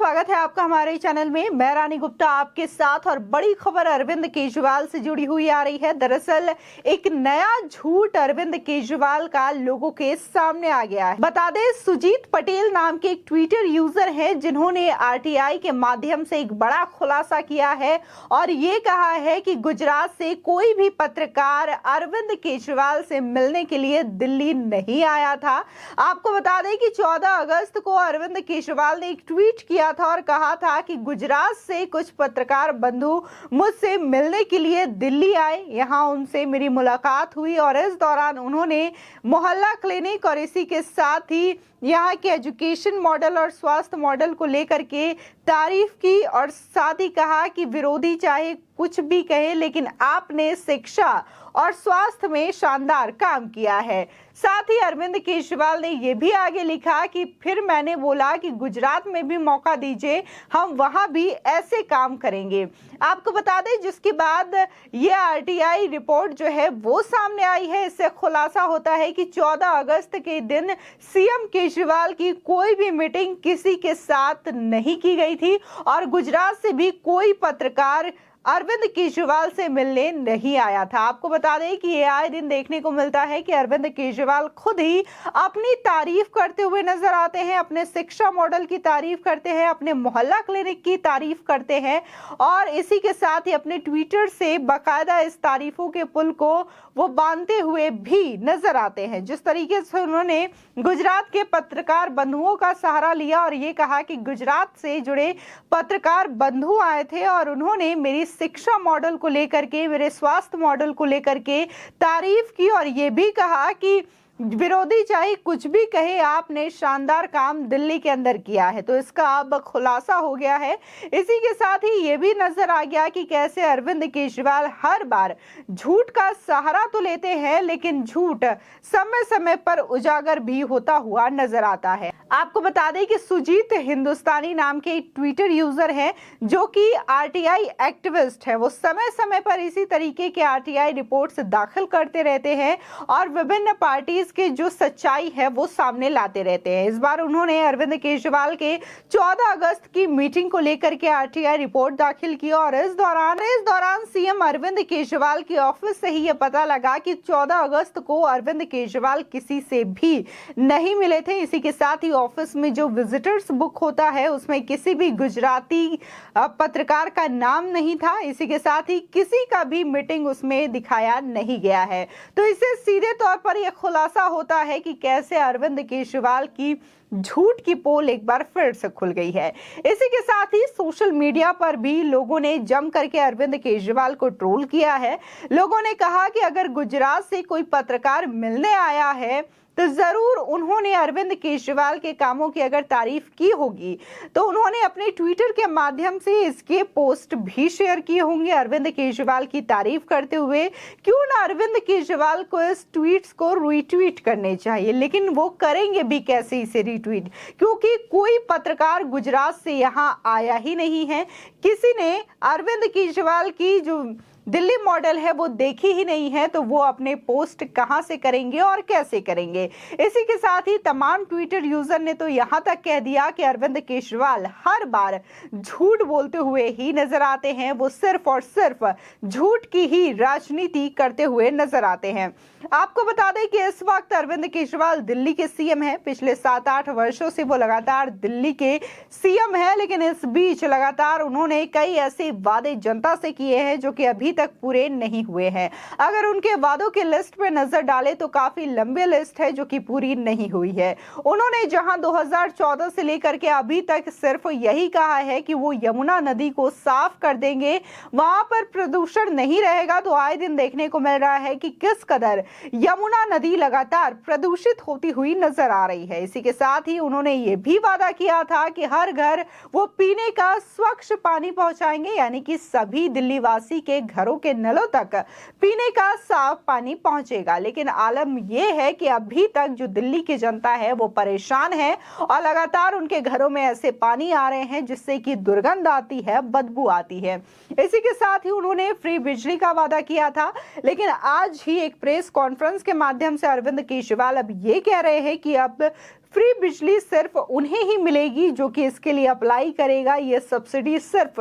स्वागत है आपका हमारे चैनल में। मैं रानी गुप्ता आपके साथ और बड़ी खबर अरविंद केजरीवाल से जुड़ी हुई आ रही है। दरअसल एक नया झूठ अरविंद केजरीवाल का लोगों के सामने आ गया है। बता दें, सुजीत पटेल नाम के एक ट्विटर यूजर हैं जिन्होंने आरटीआई के माध्यम से एक बड़ा खुलासा किया है और ये कहा है कि गुजरात से कोई भी पत्रकार अरविंद केजरीवाल से मिलने के लिए दिल्ली नहीं आया था। आपको बता दें कि 14 अगस्त को अरविंद केजरीवाल ने एक ट्वीट किया था और कहा था कि गुजरात से कुछ पत्रकार बंधु मुझसे मिलने के लिए दिल्ली आए, यहां उनसे मेरी मुलाकात हुई और इस दौरान उन्होंने मोहल्ला क्लिनिक और इसी के साथ ही यहाँ के एजुकेशन मॉडल और स्वास्थ्य मॉडल को लेकर के तारीफ की और साथ ही कहा कि विरोधी चाहे कुछ भी कहे लेकिन आपने शिक्षा और स्वास्थ्य में शानदार काम किया है। साथ ही अरविंद केजरीवाल ने यह भी आगे लिखा कि फिर मैंने बोला कि गुजरात में भी मौका दीजिए, हम वहां भी ऐसे काम करेंगे। आपको बता दें, जिसके बाद ये आरटीआई रिपोर्ट जो है वो सामने आई है। इससे खुलासा होता है कि 14 अगस्त के दिन सीएम केजरीवाल की कोई भी मीटिंग किसी के साथ नहीं की गई थी और गुजरात से भी कोई पत्रकार अरविंद केजरीवाल से मिलने नहीं आया था। आपको बता दें कि ये आए दिन देखने को मिलता है कि अरविंद केजरीवाल खुद ही अपनी तारीफ करते हुए नजर आते हैं, अपने शिक्षा मॉडल की तारीफ करते हैं, अपने मोहल्ला क्लिनिक की तारीफ करते हैं और इसी के साथ ही अपने ट्विटर से बाकायदा इस तारीफों के पुल को वो बांधते हुए भी नजर आते हैं। जिस तरीके से उन्होंने गुजरात के पत्रकार बंधुओं का सहारा लिया और ये कहा कि गुजरात से जुड़े पत्रकार बंधु आए थे और उन्होंने मेरी शिक्षा मॉडल को लेकर के, मेरे स्वास्थ्य मॉडल को लेकर के तारीफ की और ये भी कहा कि विरोधी चाहे कुछ भी कहे, आपने शानदार काम दिल्ली के अंदर किया है। तो इसका अब खुलासा हो गया है। इसी के साथ ही ये भी नजर आ गया कि कैसे अरविंद केजरीवाल हर बार झूठ का सहारा तो लेते हैं लेकिन झूठ समय समय पर उजागर भी होता हुआ नजर आता है। आपको बता दें कि सुजीत हिंदुस्तानी नाम के एक ट्विटर यूजर है जो कि आरटीआई एक्टिविस्ट है। वो समय समय पर इसी तरीके के आरटीआई रिपोर्ट्स दाखिल करते रहते हैं और विभिन्न पार्टी के जो सच्चाई है वो सामने लाते रहते हैं। इस बार उन्होंने अरविंद केजरीवाल के 14 अगस्त की मीटिंग को लेकर के आरटीआई रिपोर्ट दाखिल की और इस दौरान सीएम अरविंद केजरीवाल की ऑफिस से ही ये पता लगा कि 14 अगस्त को अरविंद केजरीवाल किसी से भी नहीं मिले थे। इसी के साथ ही ऑफिस में जो विजिटर्स बुक होता है उसमें किसी भी गुजराती पत्रकार का नाम नहीं था। इसी के साथ ही किसी का भी मीटिंग उसमें दिखाया नहीं गया है। तो इससे सीधे तौर पर यह खुलासा होता है कि कैसे अरविंद केजरीवाल की झूठ की पोल एक बार फिर से खुल गई है। इसी के साथ ही सोशल मीडिया पर भी लोगों ने जम करके अरविंद केजरीवाल को ट्रोल किया है। लोगों ने कहा कि अगर गुजरात से कोई पत्रकार मिलने आया है तो जरूर उन्होंने अरविंद केजरीवाल के कामों की अगर तारीफ की होगी तो उन्होंने अपने ट्विटर के माध्यम से इसके पोस्ट भी शेयर किए होंगे अरविंद केजरीवाल की तारीफ करते हुए। क्यों ना अरविंद केजरीवाल को इस ट्वीट्स को रीट्वीट करने चाहिए, लेकिन वो करेंगे भी कैसे इसे रीट्वीट, क्योंकि कोई पत्रकार गुजरात से यहाँ आया ही नहीं है। किसी ने अरविंद केजरीवाल की जो दिल्ली मॉडल है वो देखी ही नहीं है, तो वो अपने पोस्ट कहां से करेंगे और कैसे करेंगे। इसी के साथ ही तमाम ट्विटर यूजर ने तो यहां तक कह दिया कि अरविंद केजरीवाल हर बार झूठ बोलते हुए ही नजर आते हैं। वो सिर्फ और सिर्फ झूठ की ही राजनीति करते हुए नजर आते हैं। आपको बता दें कि इस वक्त अरविंद केजरीवाल दिल्ली के सीएम है। पिछले 7-8 वर्षों से वो लगातार दिल्ली के सीएम है, लेकिन इस बीच लगातार उन्होंने कई ऐसे वादे जनता से किए हैं जो कि अभी तक पूरे नहीं हुए हैं। अगर उनके वादों की लिस्ट पे नजर डालें तो काफी लंबी लिस्ट है जो कि पूरी नहीं हुई है। उन्होंने जहां 2014 से लेकर के अभी तक सिर्फ यही कहा है कि वो यमुना नदी को साफ कर देंगे, वहां पर प्रदूषण नहीं रहेगा, तो आए दिन देखने को मिल रहा है कि किस कदर यमुना नदी लगातार प्रदूषित होती हुई नजर आ रही है। इसी के साथ ही उन्होंने ये भी वादा किया था कि हर घर वो पीने का स्वच्छ पानी पहुंचाएंगे, यानी कि सभी दिल्ली वासी के घरों के नलों तक पीने का साफ पानी पहुंचेगा। लेकिन आलम यह है कि अभी तक जो दिल्ली की जनता है वो परेशान है और लगातार उनके घरों में ऐसे पानी आ रहे हैं जिससे कि दुर्गंध आती है, बदबू आती है। इसी के साथ ही उन्होंने फ्री बिजली का वादा किया था, लेकिन आज ही एक प्रेस कॉन्फ्रेंस के माध्यम से अरविंद केजरीवाल अब ये कह रहे हैं कि अब फ्री बिजली सिर्फ उन्हें ही मिलेगी जो कि इसके लिए अप्लाई करेगा। ये सब्सिडी सिर्फ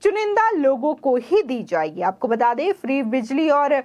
चुनिंदा लोगों को ही दी जाएगी। आपको बता दें, फ्री बिजली और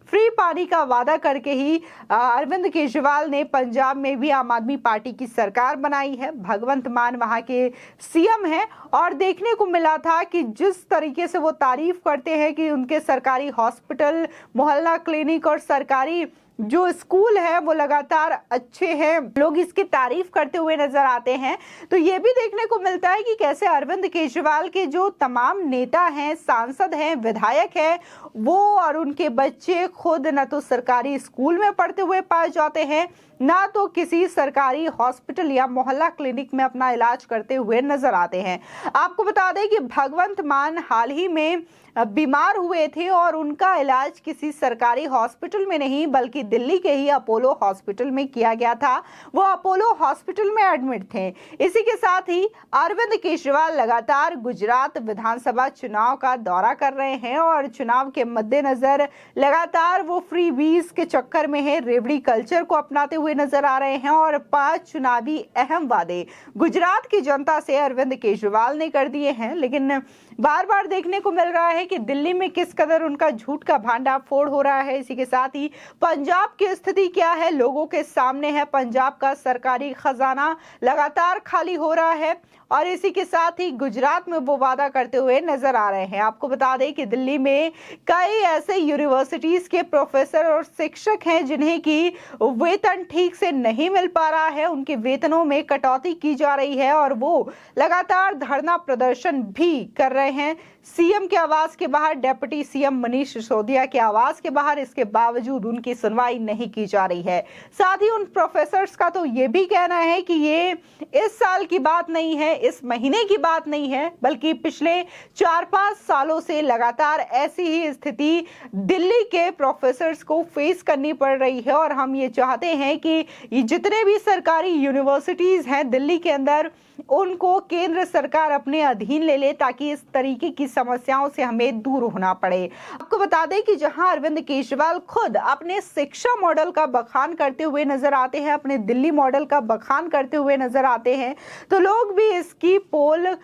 फ्री पानी का वादा करके ही अरविंद केजरीवाल ने पंजाब में भी आम आदमी पार्टी की सरकार बनाई है। भगवंत मान वहां के सीएम हैं और देखने को मिला था कि जिस तरीके से वो तारीफ करते हैं कि उनके सरकारी हॉस्पिटल, मोहल्ला क्लिनिक और सरकारी जो स्कूल है वो लगातार अच्छे हैं, लोग इसकी तारीफ करते हुए नजर आते हैं। तो ये भी देखने को मिलता है कि कैसे अरविंद केजरीवाल के जो तमाम नेता हैं, सांसद हैं, विधायक हैं, वो और उनके बच्चे खुद न तो सरकारी स्कूल में पढ़ते हुए पाए जाते हैं, ना तो किसी सरकारी हॉस्पिटल या मोहल्ला क्लिनिक में अपना इलाज करते हुए नजर आते हैं। आपको बता दें कि भगवंत मान हाल ही में बीमार हुए थे और उनका इलाज किसी सरकारी हॉस्पिटल में नहीं बल्कि दिल्ली के ही अपोलो हॉस्पिटल में किया गया था। वो अपोलो हॉस्पिटल में एडमिट थे। इसी के साथ ही अरविंद केजरीवाल लगातार गुजरात विधानसभा चुनाव का दौरा कर रहे हैं और चुनाव के मद्देनजर लगातार वो फ्री बीज के चक्कर में है, रेवड़ी कल्चर को अपनाते हुए नजर आ रहे हैं और 5 चुनावी अहम वादे गुजरात की जनता से अरविंद केजरीवाल ने कर दिए हैं। लेकिन बार बार देखने को मिल रहा है कि दिल्ली में किस कदर उनका झूठ का भांडाफोड़ हो रहा है। इसी के साथ ही पंजाब की स्थिति क्या है, लोगों के सामने है। पंजाब का सरकारी खजाना लगातार खाली हो रहा है और इसी के साथ ही गुजरात में वो वादा करते हुए नजर आ रहे हैं। आपको बता दें कि दिल्ली में कई ऐसे यूनिवर्सिटीज के प्रोफेसर और शिक्षक हैं जिन्हें की वेतन ठीक से नहीं मिल पा रहा है, उनके वेतनों में कटौती की जा रही है और वो लगातार धरना प्रदर्शन भी कर रहे हैं। सीएम के आवास के बाहर, डिप्टी सीएम मनीष सिसोदिया के आवास के बाहर, इसके बावजूद उनकी सुनवाई नहीं की जा रही है। साथ ही उन प्रोफेसर्स का तो ये भी कहना है कि ये इस साल की बात नहीं है, इस महीने की बात नहीं है, बल्कि पिछले 4-5 सालों से लगातार ऐसी ही स्थिति दिल्ली के प्रोफेसर्स को फेस करनी पड़ रही है। और हम ये चाहते हैं कि जितने भी सरकारी यूनिवर्सिटीज हैं दिल्ली के अंदर, उनको केंद्र सरकार अपने अधीन ले ले ताकि इस तरीके की समस्याओं से हमें दूर होना पड़े। आपको बता दें कि जहां अरविंद केजरीवाल खुद अपने शिक्षा मॉडल का बखान करते हुए नजर आते हैं, अपने दिल्ली मॉडल का बखान करते हुए नजर आते हैं, तो लोग भी इसकी पोल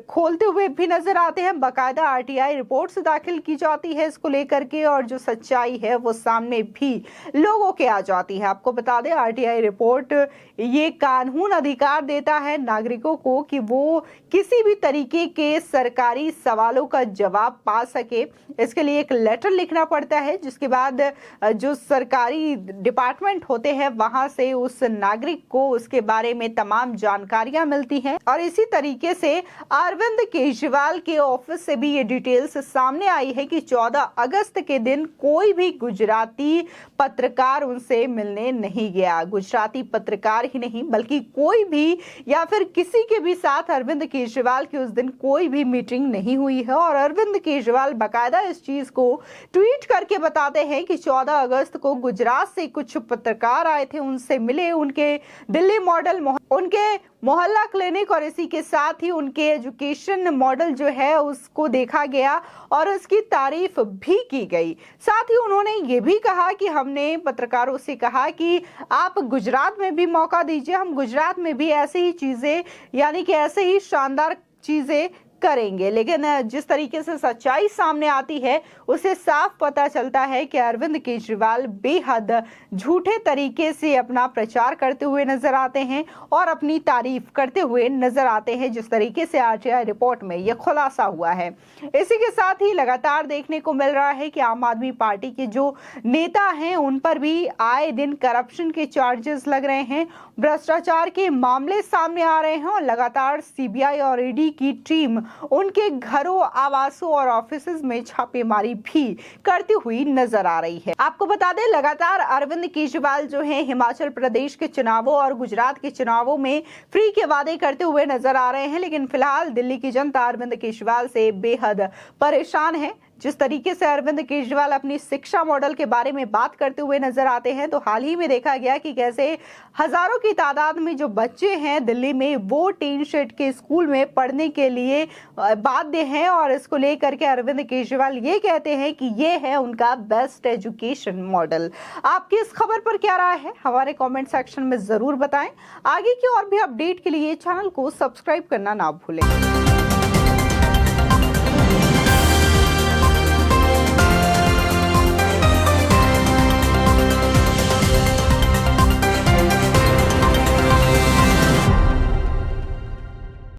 खोलते हुए भी नजर आते हैं। बाकायदा आरटीआई रिपोर्ट्स दाखिल की जाती है इसको लेकर के और जो सच्चाई है वो सामने भी लोगों के आ जाती है। आपको बता दें, आरटीआई रिपोर्ट ये कानून अधिकार देता है नागरिकों को कि वो किसी भी तरीके के सरकारी सवालों का जवाब पा सके। इसके लिए एक लेटर लिखना पड़ता है जिसके बाद जो सरकारी डिपार्टमेंट होते हैं वहां से उस नागरिक को उसके बारे में तमाम जानकारियां मिलती हैं। और इसी तरीके से अरविंद केजरीवाल के ऑफिस से भी ये डिटेल्स सामने आई है कि 14 अगस्त के दिन कोई भी गुजराती पत्रकार उनसे मिलने नहीं गया। गुजराती पत्रकार ही नहीं बल्कि कोई भी या फिर किसी के भी साथ अरविंद केजरीवाल की उस दिन कोई भी मीटिंग नहीं हुई है। और अरविंद केजरीवाल बाकायदा इस चीज को ट्वीट करके बताते हैं कि 14 अगस्त को गुजरात से कुछ पत्रकार आए थे, उनसे मिले, उनके दिल्ली मॉडल, उनके मोहल्ला क्लिनिक और इसी के साथ ही उनके एजुकेशन मॉडल जो है उसको देखा गया और उसकी तारीफ भी की गई। साथ ही उन्होंने ये भी कहा कि हमने पत्रकारों से कहा कि आप गुजरात में भी मौका दीजिए, हम गुजरात में भी ऐसे ही चीजें यानी कि ऐसे ही शानदार चीजें करेंगे। लेकिन जिस तरीके से सच्चाई सामने आती है उसे साफ पता चलता है कि अरविंद केजरीवाल बेहद झूठे तरीके से अपना प्रचार करते हुए नजर आते हैं और अपनी तारीफ करते हुए नजर आते हैं, जिस तरीके से आरटीआई रिपोर्ट में यह खुलासा हुआ है। इसी के साथ ही लगातार देखने को मिल रहा है कि आम आदमी पार्टी के जो नेता हैं उन पर भी आए दिन करप्शन के चार्जेस लग रहे हैं, भ्रष्टाचार के मामले सामने आ रहे हैं और लगातार सीबीआई और ईडी की टीम उनके घरों, आवासों और ऑफिसेज में छापेमारी भी करती हुई नजर आ रही है। आपको बता दें, लगातार अरविंद केजरीवाल जो है हिमाचल प्रदेश के चुनावों और गुजरात के चुनावों में फ्री के वादे करते हुए नजर आ रहे हैं, लेकिन फिलहाल दिल्ली की जनता अरविंद केजरीवाल से बेहद परेशान है। जिस तरीके से अरविंद केजरीवाल अपनी शिक्षा मॉडल के बारे में बात करते हुए नजर आते हैं, तो हाल ही में देखा गया कि कैसे हजारों की तादाद में जो बच्चे हैं दिल्ली में वो टीन शेड के स्कूल में पढ़ने के लिए बाध्य हैं, और इसको लेकर के अरविंद केजरीवाल ये कहते हैं कि ये है उनका बेस्ट एजुकेशन मॉडल। आपकी इस खबर पर क्या राय है, हमारे कमेंट सेक्शन में जरूर बताएं। आगे की और भी अपडेट के लिए चैनल को सब्सक्राइब करना ना भूलें।